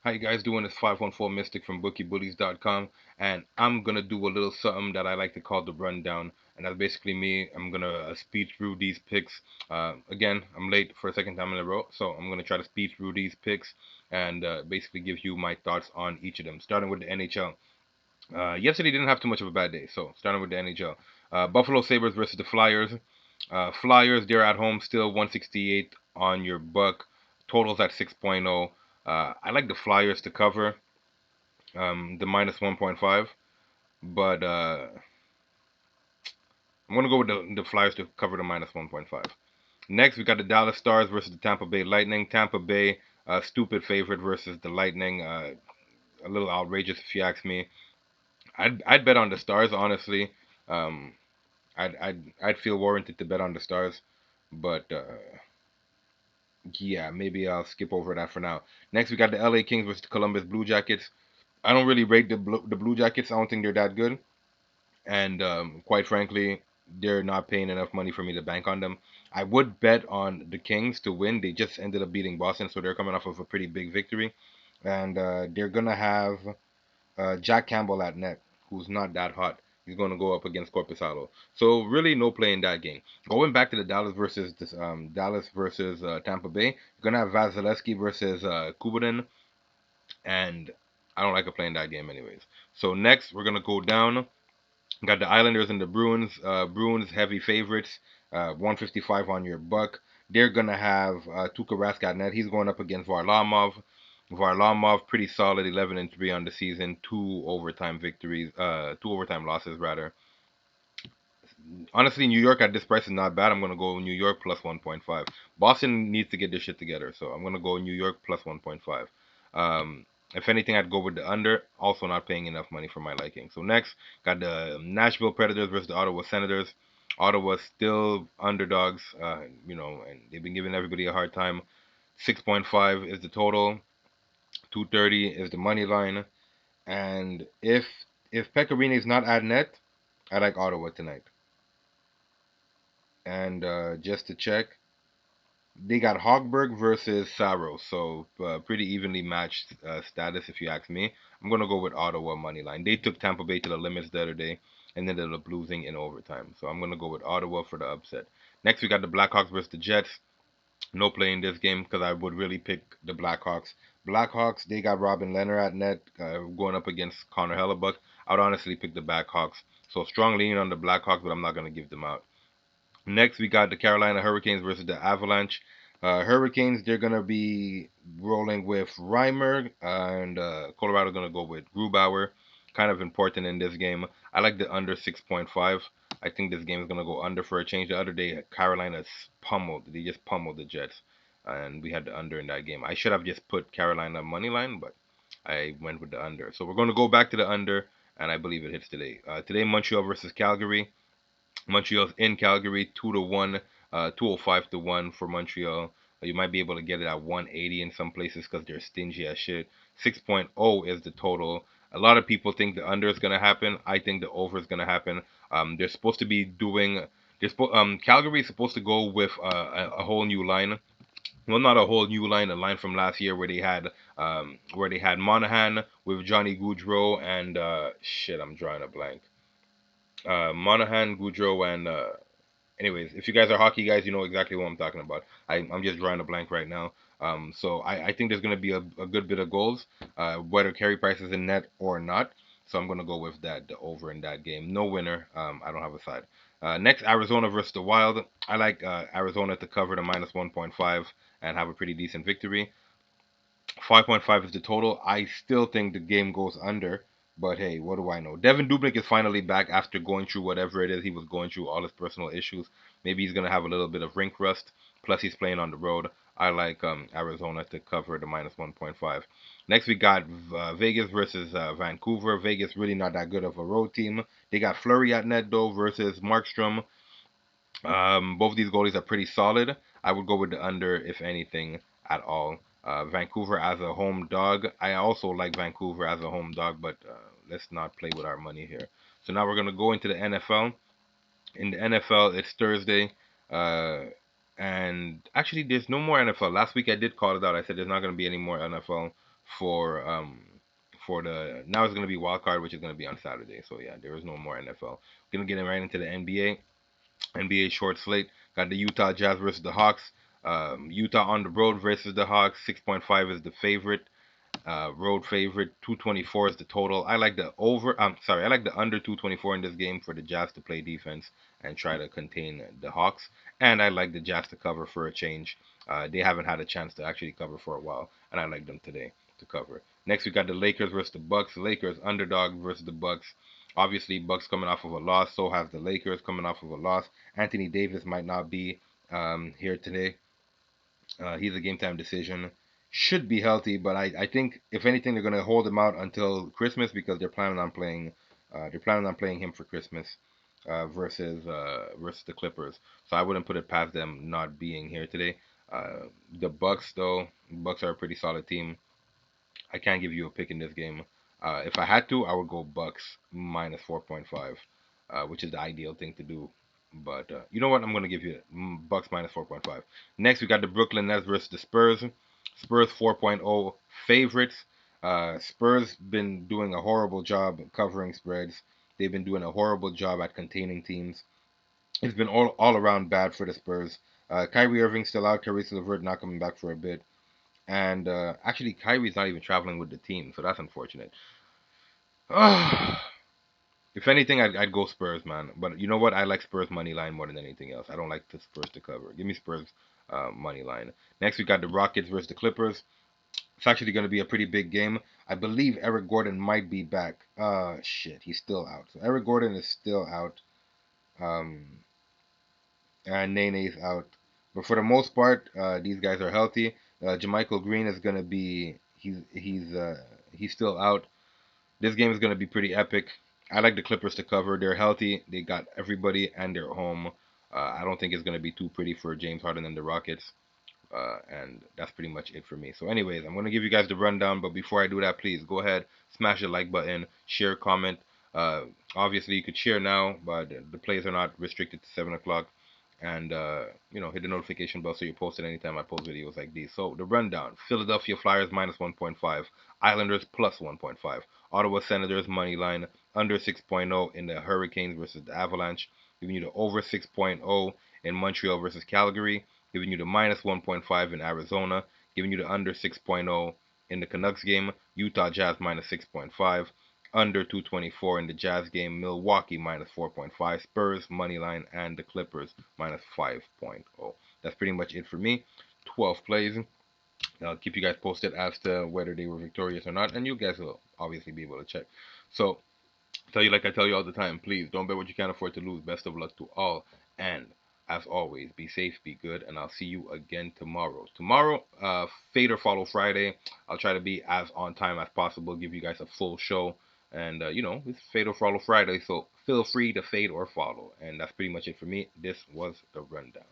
How you guys doing? It's 514 Mystic from BookieBullies.com, and I'm gonna do a little something that I like to call the rundown, and that's basically me. I'm gonna speed through these picks. Again, I'm late for a second time in a row, so I'm gonna try to speed through these picks and basically give you my thoughts on each of them. Starting with the NHL. Yesterday didn't have too much of a bad day, so starting with the NHL. Buffalo Sabres versus the Flyers. Flyers, they're at home still 168 on your buck. Totals at 6.0. I like the Flyers to cover the minus 1.5, but I'm going to go with the Flyers to cover the minus 1.5. Next, we got the Dallas Stars versus the Tampa Bay Lightning. Tampa Bay, stupid favorite versus the Lightning. A little outrageous if you ask me. I'd bet on the Stars, honestly. Um, I'd feel warranted to bet on the Stars, but yeah, maybe I'll skip over that for now. Next, we got the LA Kings versus the Columbus Blue Jackets. I don't really rate the Blue Jackets. I don't think they're that good, and quite frankly, they're not paying enough money for me to bank on them. I would bet on the Kings to win. They just ended up beating Boston, so they're coming off of a pretty big victory, and they're gonna have Jack Campbell at net, who's not that hot. He's going to go up against Corpusalo. So really, no play in that game. Going back to the Dallas versus Tampa Bay, you're gonna have Vasilevsky versus Kubanin, and I don't like a play in that game anyways. So next, we're gonna go down. Got the Islanders and the Bruins. Bruins heavy favorites. 155 on your buck. They're gonna have Tuukka Rask at net. He's going up against Varlamov. Varlamov pretty solid, 11-3 on the season. Two overtime losses rather. Honestly, New York at this price is not bad. I'm gonna go New York plus 1.5. Boston needs to get their shit together, so I'm gonna go New York plus 1.5. If anything, I'd go with the under. Also, not paying enough money for my liking. So next, got the Nashville Predators versus the Ottawa Senators. Ottawa still underdogs, and they've been giving everybody a hard time. 6.5 is the total. 230 is the money line. And if Pecorino is not at net, I like Ottawa tonight. And just to check, they got Hogberg versus Saros, so pretty evenly matched status if you ask me. I'm gonna go with Ottawa money line. They took Tampa Bay to the limits the other day, and then ended up losing in overtime. So I'm gonna go with Ottawa for the upset. Next we got the Blackhawks versus the Jets. No play in this game because I would really pick the Blackhawks. Blackhawks, they got Robin Leonard at net going up against Connor Hellebuck. I would honestly pick the Blackhawks. So strong leaning on the Blackhawks, but I'm not gonna give them out. Next, we got the Carolina Hurricanes versus the Avalanche. Hurricanes, they're going to be rolling with Reimer, and Colorado going to go with Grubauer. Kind of important in this game. I like the under 6.5. I think this game is going to go under for a change. The other day, Carolina pummeled. They just pummeled the Jets, and we had the under in that game. I should have just put Carolina money line, but I went with the under. So we're going to go back to the under, and I believe it hits today. Today, Montreal versus Calgary. Montreal's in Calgary, 2-1, 205-1 for Montreal. You might be able to get it at 180 in some places because they're stingy as shit. 6.0 is the total. A lot of people think the under is gonna happen. I think the over is gonna happen. They're supposed to be doing. Calgary is supposed to go with a whole new line. Well, not a whole new line, a line from last year where they had Monahan with Johnny Gaudreau and shit. I'm drawing a blank. Monahan, Goudreau, and anyways, if you guys are hockey guys, you know exactly what I'm talking about. I'm just drawing a blank right now. So I think there's going to be a good bit of goals, whether Carey Price is in net or not. So I'm going to go with that, the over in that game. No winner. I don't have a side. Next, Arizona versus the Wild. I like Arizona to cover the minus 1.5 and have a pretty decent victory. 5.5 is the total. I still think the game goes under, but hey, what do I know? Devin Dubnik is finally back after going through whatever it is he was going through, all his personal issues. Maybe he's gonna have a little bit of rink rust. Plus, he's playing on the road. I like Arizona to cover the minus 1.5. Next, we got Vegas versus Vancouver. Vegas really not that good of a road team. They got Fleury at net though versus Markstrom. Both of these goalies are pretty solid. I would go with the under if anything at all. Vancouver as a home dog. I also like Vancouver as a home dog, but let's not play with our money here. So now we're gonna go into the NFL. In the NFL, it's Thursday, uh, and actually there's no more NFL. Last week I did call it out. I said there's not gonna be any more NFL for for the now it's gonna be wild card, which is gonna be on Saturday. So yeah, there is no more NFL. Gonna get right into the NBA. NBA short slate. Got the Utah Jazz versus the Hawks. Utah on the road versus the Hawks. 6.5 is the favorite. Road favorite. 224 is the total. I like the over. I'm sorry. I like the under 224 in this game for the Jazz to play defense and try to contain the Hawks. And I like the Jazz to cover for a change. They haven't had a chance to actually cover for a while, and I like them today to cover. Next, we got the Lakers versus the Bucks. Lakers underdog versus the Bucks. Obviously, Bucks coming off of a loss. So has the Lakers coming off of a loss. Anthony Davis might not be here today. He's a game time decision. Should be healthy, but I think if anything they're gonna hold him out until Christmas because they're planning on playing him for Christmas versus the Clippers. So I wouldn't put it past them not being here today. The Bucks though, Bucks are a pretty solid team. I can't give you a pick in this game. If I had to, I would go Bucks minus 4.5, which is the ideal thing to do. But you know what? I'm going to give you Bucks minus 4.5. Next, we got the Brooklyn Nets versus the Spurs. Spurs 4.0 favorites. Spurs been doing a horrible job covering spreads. They've been doing a horrible job at containing teams. It's been all around bad for the Spurs. Kyrie Irving still out. Caris LeVert not coming back for a bit. And actually, Kyrie's not even traveling with the team, so that's unfortunate. If anything, I'd go Spurs, man. But you know what? I like Spurs money line more than anything else. I don't like the Spurs to cover. Give me Spurs money line. Next, we got the Rockets versus the Clippers. It's actually going to be a pretty big game. I believe Eric Gordon might be back. Shit, he's still out. So Eric Gordon is still out. Um, and Nene's out. But for the most part, these guys are healthy. JaMychal Green is gonna be he's still out. This game is gonna be pretty epic. I like the Clippers to cover. They're healthy. They got everybody and they're home. I don't think it's gonna be too pretty for James Harden and the Rockets. And that's pretty much it for me. So, anyways, I'm gonna give you guys the rundown. But before I do that, please go ahead, smash the like button, share, comment. Uh, Obviously, you could share now, but the plays are not restricted to 7 o'clock. And hit the notification bell so you're posted anytime I post videos like these. So the rundown: Philadelphia Flyers minus 1.5, Islanders plus 1.5, Ottawa Senators money line under 6.0 in the Hurricanes versus the Avalanche, giving you the over 6.0 in Montreal versus Calgary, giving you the minus 1.5 in Arizona, giving you the under 6.0 in the Canucks game, Utah Jazz minus 6.5, under 224 in the Jazz game, Milwaukee minus 4.5, Spurs money line, and the Clippers minus 5.0. That's pretty much it for me. 12 plays. I'll keep you guys posted as to whether they were victorious or not, and you guys will obviously be able to check. So tell you like I tell you all the time, please don't bet what you can't afford to lose. Best of luck to all. And as always, be safe, be good, and I'll see you again tomorrow. Tomorrow, Fade or Follow Friday. I'll try to be as on time as possible, give you guys a full show. And, it's Fade or Follow Friday, so feel free to fade or follow. And that's pretty much it for me. This was the rundown.